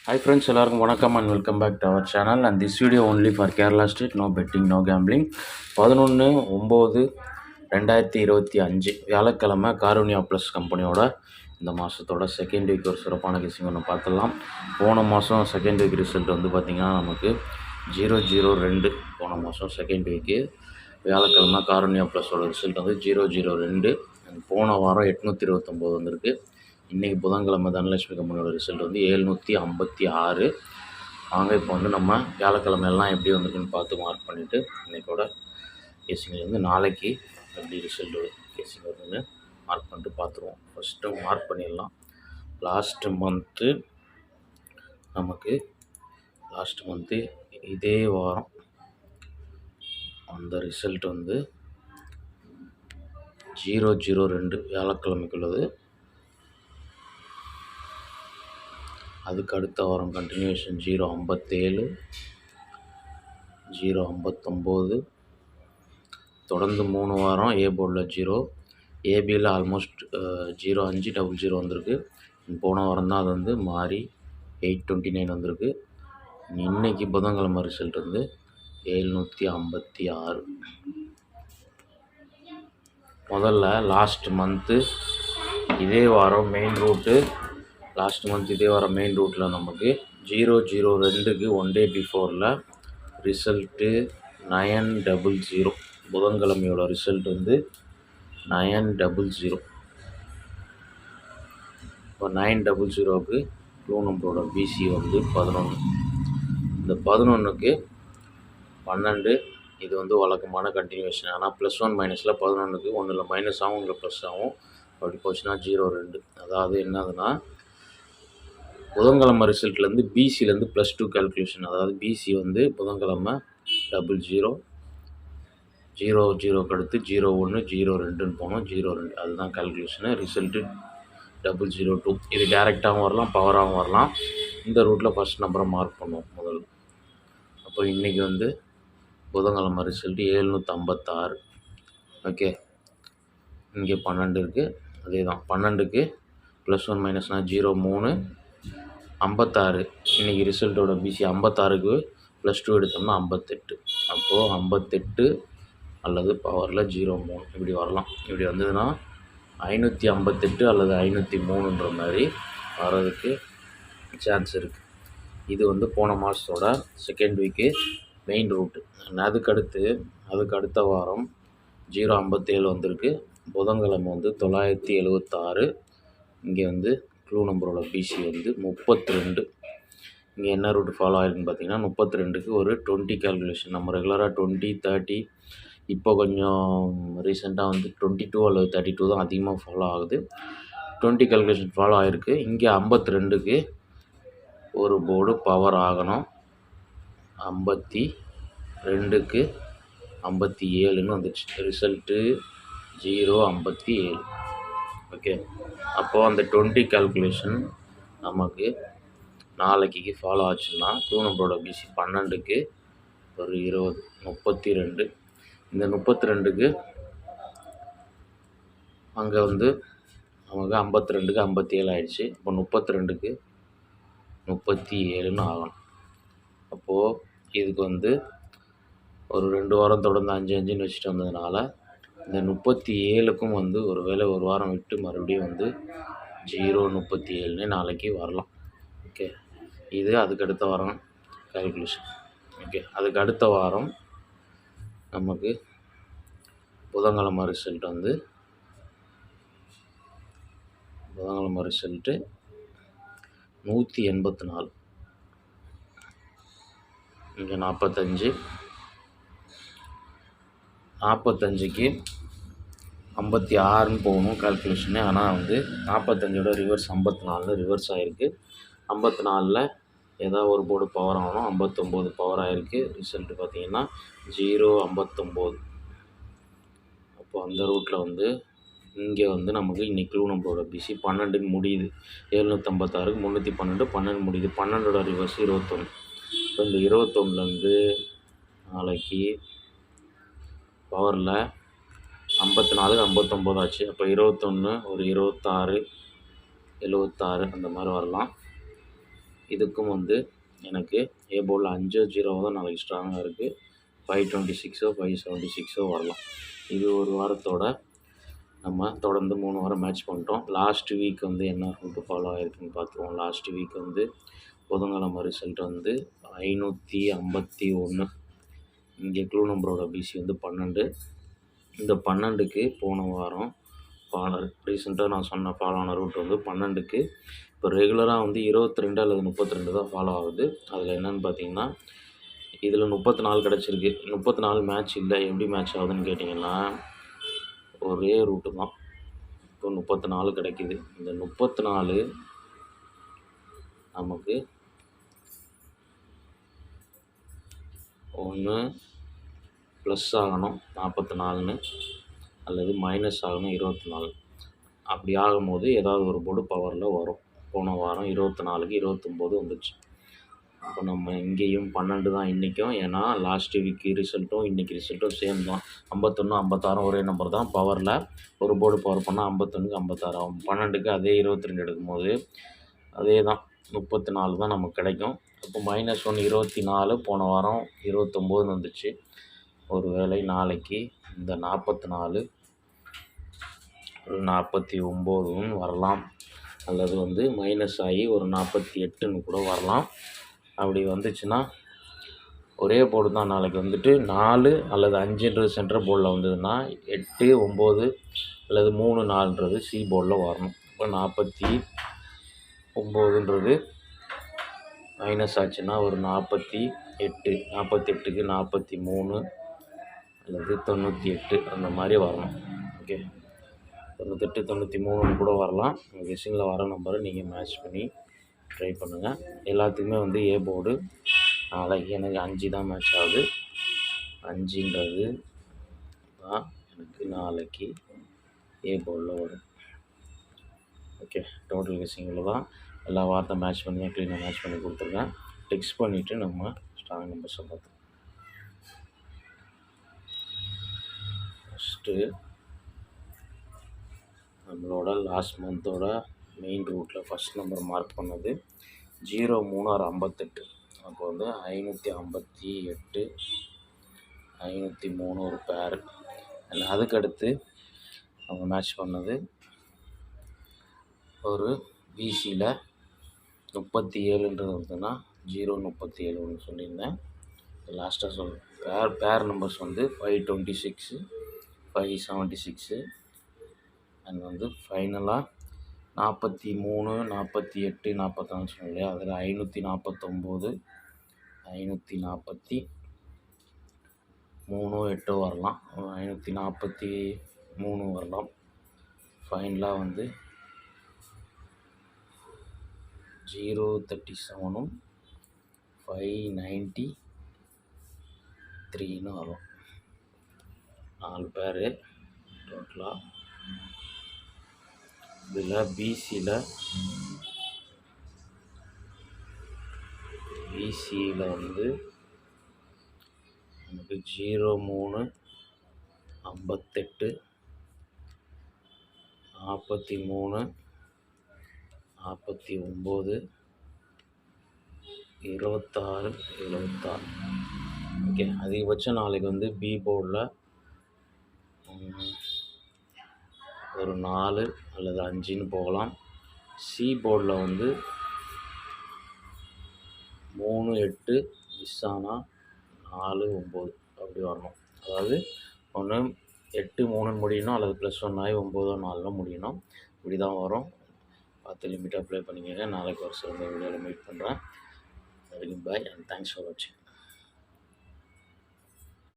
Hi friends, எல்லாருக்கும் வணக்கம் and welcome back to our channel and this video only for Kerala State, no betting, no gambling. 11/9/2025 வியாழக்கிழமை Karunya plus கம்பெனியோட இந்த மாதத்தோட second week ஒரு சிறப்பான கேசிங் ஒன்று பார்த்துடலாம். போன மாதம் செகண்ட் வீக் ரிசல்ட் வந்து பார்த்திங்கன்னா நமக்கு 0-0-2. போன மாதம் செகண்ட் வீக்கு வியாழக்கிழமை காருண்யா ப்ளஸோட ரிசல்ட் வந்து 0-0-2. போன வாரம் 829 வந்திருக்கு. இன்றைக்கி புதன்கிழமை தனலட்சுமி கம்பெனியோட ரிசல்ட் வந்து 756. வாங்க இப்போ வந்து நம்ம வியாழக்கிழமை எல்லாம் எப்படி வந்திருக்குன்னு பார்த்து மார்க் பண்ணிவிட்டு இன்றைக்கோட கேசிங்லேருந்து நாளைக்கு எப்படி ரிசல்ட் கேசிங் வருதுன்னு மார்க் பண்ணிட்டு பார்த்துருவோம். ஃபஸ்ட்டு மார்க் பண்ணிடலாம். லாஸ்ட்டு மந்த்து இதே வாரம் அந்த ரிசல்ட் வந்து 0-0-2 வியாழக்கிழமைக்குள்ளது. அதுக்கு அடுத்த வாரம் கண்டினியூஷன் 0-57, 0-59, தொடர்ந்து 3 வாரம் ஏ போர்டில் 0, ஏபியில் ஆல்மோஸ்ட் 0-5-00 வந்திருக்கு. போன வாரம் தான் அது வந்து மாறி 829 வந்திருக்கு. இன்றைக்கி புதன்கிழமை ரிசல்ட் வந்து 756. முதல்ல லாஸ்ட் மந்த்து இதே வாரம் மெயின் ரூட்டில் நமக்கு 0-0-2க்கு 1 டே பிஃபோரில் ரிசல்ட்டு 900. புதன்கிழமையோட ரிசல்ட் வந்து 900. இப்போ 900க்கு க்ளூ நம்பரோட பிசி வந்து 11. இந்த 11க்கு 12 இது வந்து வழக்கமான கண்டினியூஷன். ஆனால் +1 மைனஸில் 11க்கு ஒன்றில் மைனஸ் ஆகும், ஒன்றில் ப்ளஸ் ஆகும். அப்படி போச்சுன்னா 0-2. அதாவது என்னதுன்னா புதன்கிழமை ரிசல்ட்லேருந்து பிசிலேருந்து +2 கால்குலேஷன். அதாவது பிசி வந்து புதன்கிழமை 00, 00க்கு அடுத்து 01, 02ன்னு போனோம். 02 அதுதான் கால்குலேஷனு. ரிசல்ட்டு 002. இது டேரெக்டாகவும் வரலாம், பவராகவும் வரலாம். இந்த ரூட்டில் ஃபஸ்ட் நம்பரை மார்க் பண்ணுவோம் முதல்ல. அப்போ இன்றைக்கி வந்து புதன்கிழமை ரிசல்ட்டு 756. ஓகே, இங்கே 12 இருக்குது. அதே தான் 12க்கு +1 மைனஸ்னால் 0-3, 56. இன்றைக்கி ரிசல்ட்டோட பிசி 56க்கு +2 எடுத்தோம்னா 58. அப்போது 58 அல்லது பவரில் 03 இப்படி வரலாம். இப்படி வந்ததுன்னா 558 அல்லது 503ன்ற மாதிரி வர்றதுக்கு சான்ஸ் இருக்குது. இது வந்து போன மாதத்தோட செகண்ட் வீக்கு மெயின் ரூட்டு. அதுக்கு அடுத்த வாரம் 0-57 வந்திருக்கு. புதன்கிழமை வந்து 976. இங்கே வந்து க்ளூ நம்பரோட பிசி வந்து 32. இங்கே என்ன ரூட்டு ஃபாலோ ஆகிருக்குன்னு பார்த்தீங்கன்னா 32க்கு ஒரு 20 கால்குலேஷன். நம்ம ரெகுலராக 20, 30, இப்போ கொஞ்சம் ரீசெண்டாக வந்து 22 அல்லது 32 தான் அதிகமாக ஃபாலோ ஆகுது. 20 கால்குலேஷன் ஃபாலோ ஆகிருக்கு. இங்கே 52க்கு ஒரு போர்டு பவர் ஆகணும். 52க்கு 57ன்னு வந்துச்சு. ரிசல்ட்டு 0-57. ஓகே, அப்போது அந்த 20 கால்குலேஷன் நமக்கு நாளைக்கு ஃபாலோ ஆச்சுன்னா க்ளூ நம்பரோட பிசி 12க்கு ஒரு 20, 32. இந்த 32க்கு அங்கே வந்து நமக்கு 52க்கு 57 ஆகிடுச்சு. இப்போ 32க்கு 37ன்னு ஆகணும். அப்போது இதுக்கு வந்து ஒரு 2 வாரம் தொடர்ந்து 5-5ன்னு வச்சுட்டு வந்ததுனால இந்த 37க்கும் வந்து ஒரு வேளை ஒரு வாரம் விட்டு மறுபடியும் வந்து 0-37ன்னு நாளைக்கு வரலாம். ஓகே, இது அதுக்கு அடுத்த வாரம் கால்குலேஷன். ஓகே, அதுக்கு அடுத்த வாரம் நமக்கு புதன்கிழமை ரிசல்ட் வந்து 184. இங்கே 45, 45க்கு 56ன்னு போகணும் கால்குலேஷனு. ஆனால் வந்து 45ஓட ரிவர்ஸ் 54 ரிவர்ஸ் ஆகிருக்கு. 54ல் ஏதாவது ஒரு போர்டு பவர் ஆகணும். 59 பவர் ஆகிருக்கு. ரிசல்ட்டு பார்த்திங்கன்னா 0-59. அப்போ அந்த ரூட்டில் வந்து இங்கே வந்து நமக்கு இன்றைக்கி க்ளூ நம்பரோட பிசி 12ன்னு முடியுது. 756க்கு 312, 12 முடியுது. 12ஓட ரிவர்ஸ் 21. இப்போ இந்த 21லேருந்து நாளைக்கு பவரில் 54, 59 ஆச்சு. அப்போ 21 ஒரு 26, 76 அந்த மாதிரி வரலாம். இதுக்கும் வந்து எனக்கு ஏ போர்டில் 5-0 தான் நாளைக்கு ஸ்ட்ராங்காக இருக்குது. 526 576 வரலாம். இது ஒரு வாரத்தோட நம்ம தொடர்ந்து 3 வாரம் மேட்ச் பண்ணிட்டோம். லாஸ்ட் வீக் வந்து என்ன ரூட்டு ஃபாலோ ஆகிருக்குன்னு பார்த்துருவோம். லாஸ்ட் வீக் வந்து புதன்கிழமை ரிசல்ட் வந்து 551. இங்கே க்ளூ நம்பரோட பிசி வந்து 12. இந்த 12க்கு போன வாரம் ரீசெண்டாக நான் சொன்ன ஃபாலோ ஆன ரூட் வந்து 12க்கு இப்போ ரெகுலராக வந்து 22 அல்லது 32 தான் ஃபாலோ ஆகுது. அதில் என்னென்னு பார்த்தீங்கன்னா, இதில் 34 கிடச்சிருக்கு. 34 மேட்ச் இல்லை. எப்படி மேட்ச் ஆகுதுன்னு கேட்டிங்கன்னா, ஒரே ரூட்டு தான். இப்போ 34 கிடைக்குது. இந்த 34 நமக்கு ஒன்று ப்ளஸ் ஆகணும் 44ன்னு, அல்லது மைனஸ் ஆகணும் 24. அப்படி ஆகும்போது ஏதாவது ஒரு போர்டு பவரில் வரும். போன வாரம் 24க்கு 29 வந்துச்சு. அப்போ நம்ம இங்கேயும் 12 தான் இன்றைக்கும். ஏன்னா லாஸ்ட் வீக்கு ரிசல்ட்டும் இன்றைக்கி ரிசல்ட்டும் சேம் தான். 51 56 ஒரே நம்பர் தான். பவரில் ஒரு போர்டு பவர் பண்ணால் 51க்கு 56 ஆகும். 12க்கு அதே 22 எடுக்கும்போது அதே தான் 34 தான் நமக்கு கிடைக்கும். அப்போ -1 24, போன வாரம் 29 வந்துச்சு. ஒரு வேளை நாளைக்கு இந்த 44 ஒரு 49 வரலாம், அல்லது வந்து மைனஸ் ஆகி ஒரு 48ன்னு கூட வரலாம். அப்படி வந்துச்சுன்னா ஒரே போர்டு தான். நாளைக்கு வந்துட்டு 4 அல்லது 5ன்றது சென்ட்ரல் போர்டில் வந்ததுன்னா 8 9 அல்லது 3 4ன்றது சி போர்டில் வரணும். இப்போ 49ன்றது மைனஸ் ஆச்சுன்னா ஒரு 48 48க்கு 43 அல்லது 98 அந்த மாதிரி வரணும். ஓகே, 98 93 கூட வரலாம். உங்கள் கெஸ்ஸிங்கில் வர நம்பரை நீங்கள் மேட்ச் பண்ணி ட்ரை பண்ணுங்கள். எல்லாத்துக்குமே வந்து ஏ போர்டு நாளைக்கு எனக்கு 5 தான் மேட்ச் ஆகுது. 5ன்றது தான் எனக்கு நாளைக்கு ஏ போர்டில் வரும். ஓகே, டோட்டல் கெஸ்ஸிங்கில் தான் எல்லா வார்த்தை மேட்ச் பண்ணி க்ளீனாக மேட்ச் பண்ணி கொடுத்துருக்கேன். டெக்ஸ்ட் பண்ணிவிட்டு நம்ம ஸ்ட்ராங் நம்பர்ஸை பார்த்தோம். ஃபஸ்ட்டு நம்மளோட லாஸ்ட் மந்தோட மெயின் ரூட்டில் ஃபஸ்ட் நம்பர் மார்க் பண்ணது 03658. அப்போ வந்து 558 503 ஒரு பேர். அதுக்கடுத்து அவங்க மேட்ச் பண்ணது ஒரு பிசியில் 37ன்றது வந்துன்னா 037 ஒன்று சொல்லியிருந்தேன். லாஸ்ட்டாக பேர் நம்பர்ஸ் வந்து 526 576 அண்ட் வந்து ஃபைனலாக 43 48 44 சொன்னோம் இல்லையா, அதில் 549 543 8 வரலாம், 543 வரலாம். ஃபைனலாக வந்து 037 593 வரும். 4 பேர் டோட்டலாக. இதில் பிசியில் வந்து நமக்கு 03 58 43 49 26 76. ஓகே, அதிகபட்சம் நாளைக்கு வந்து பி போர்டில் ஒரு 4 அல்லது 5ன்னு போகலாம். சி போர்டில் வந்து 3 8 மிஸ் ஆனால் 4 9 அப்படி வரணும். அதாவது ஒன்று 8 3ன்னு முடியணும், அல்லது +1 ஆகி 9 4 முடியணும். இப்படி தான் வரும். பார்த்து லிமிட்டாக அப்ளை பண்ணிக்கங்க. நாளைக்கு ஒரு சிறந்த வீடியோவில் மீட் பண்ணுறேன். வரைக்கும் பாய் அண்ட் தேங்க்ஸ் ஃபார் வாட்சிங்.